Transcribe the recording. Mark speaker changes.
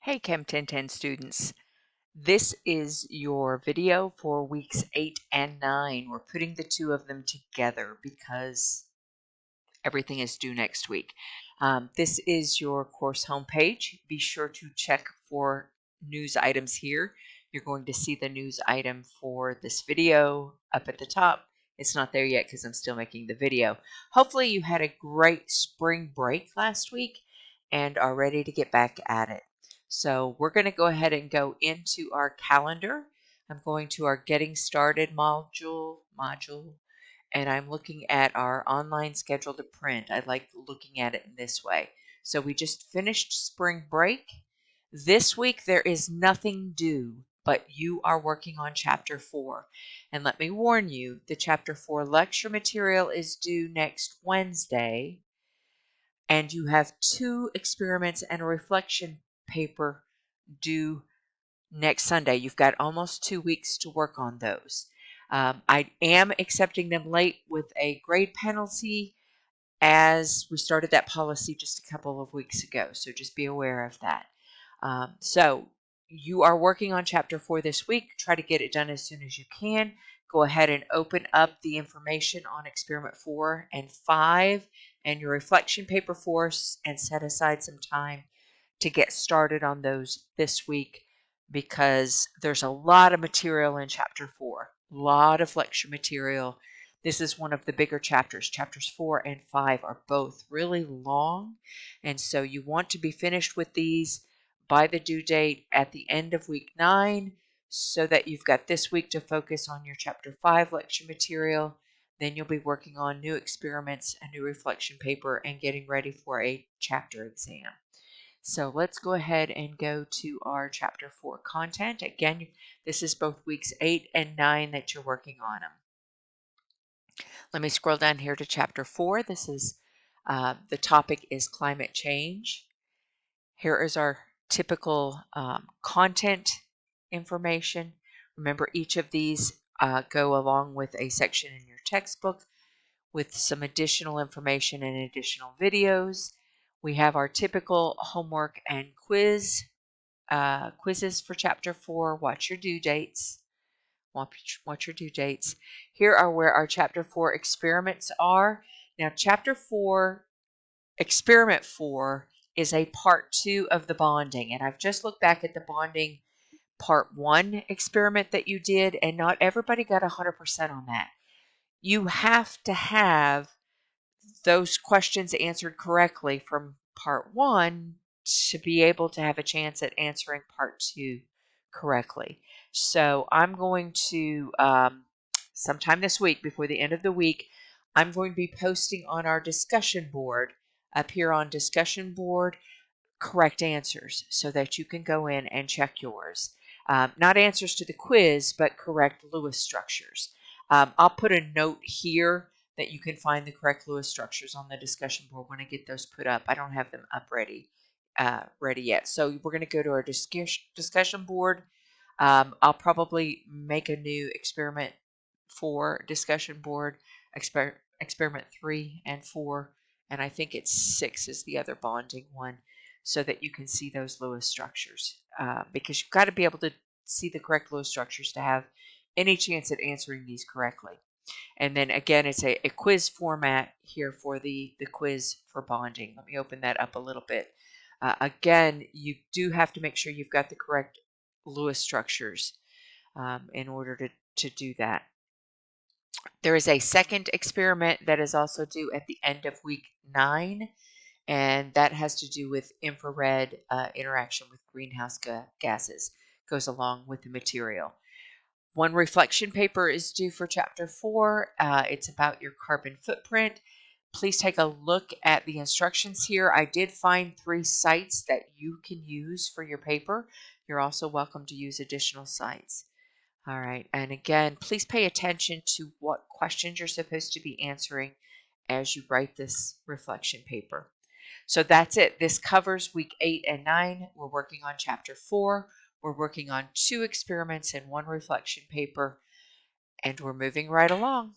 Speaker 1: Hey Chem 1010 students, this is your video for weeks 8 and 9. We're putting the two of them together because everything is due next week. This is your course homepage. Be sure to check for news items here. You're going to see the news item for this video up at the top. It's not there yet because I'm still making the video. Hopefully you had a great spring break last week and are ready to get back at it. So we're going to go ahead and go into our calendar. I'm going to our Getting Started module, and I'm looking at our online schedule to print. I like looking at it in this way. So we just finished spring break. This week there is nothing due, but you are working on Chapter 4. And let me warn you, the Chapter 4 lecture material is due next Wednesday, and you have 2 experiments and a reflection paper due next Sunday. You've got almost 2 weeks to work on those. I am accepting them late with a grade penalty as we started that policy just a couple of weeks ago. So just be aware of that. So you are working on Chapter 4 this week. Try to get it done as soon as you can. Go ahead and open up the information on Experiment 4 and 5 and your reflection paper for us and set aside some time to get started on those this week because there's a lot of material in Chapter 4, a lot of lecture material. This is one of the bigger chapters. Chapters 4 and 5 are both really long, and so you want to be finished with these by the due date at the end of week 9 so that you've got this week to focus on your Chapter 5 lecture material. Then you'll be working on new experiments, a new reflection paper, and getting ready for a chapter exam. So let's go ahead and go to our Chapter 4 content. Again, this is both weeks 8 and 9 that you're working on them. Let me scroll down here to Chapter 4. This is the topic is climate change. Here is our typical content information. Remember, each of these go along with a section in your textbook with some additional information and additional videos. We have our typical homework and quizzes for Chapter 4. Watch your due dates. Watch your due dates. Here are where our Chapter 4 experiments are. Now, Chapter 4, Experiment 4 is a part 2 of the bonding. And I've just looked back at the bonding part 1 experiment that you did, and not everybody got 100% on that. You have to have those questions answered correctly from part 1 to be able to have a chance at answering part 2 correctly. So I'm going to, sometime this week, before the end of the week, I'm going to be posting on our discussion board, up here on discussion board, correct answers so that you can go in and check yours. Not answers to the quiz, but correct Lewis structures. I'll put a note here that you can find the correct Lewis structures on the discussion board when I get those put up. I don't have them up ready yet. So we're going to go to our discussion board. I'll probably make a new experiment for discussion board, experiment 3 and 4, and I think it's 6 is the other bonding one, so that you can see those Lewis structures, because you've got to be able to see the correct Lewis structures to have any chance at answering these correctly. And then again, it's a quiz format here for the quiz for bonding. Let me open that up a little bit. Again, you do have to make sure you've got the correct Lewis structures in order to do that. There is a second experiment that is also due at the end of week 9, and that has to do with infrared interaction with greenhouse gases. Goes along with the material. One reflection paper is due for Chapter 4. It's about your carbon footprint. Please take a look at the instructions here. I did find 3 sites that you can use for your paper. You're also welcome to use additional sites. All right, and again, please pay attention to what questions you're supposed to be answering as you write this reflection paper. So that's it. This covers week 8 and 9. We're working on Chapter 4. We're working on 2 experiments and 1 reflection paper, and we're moving right along.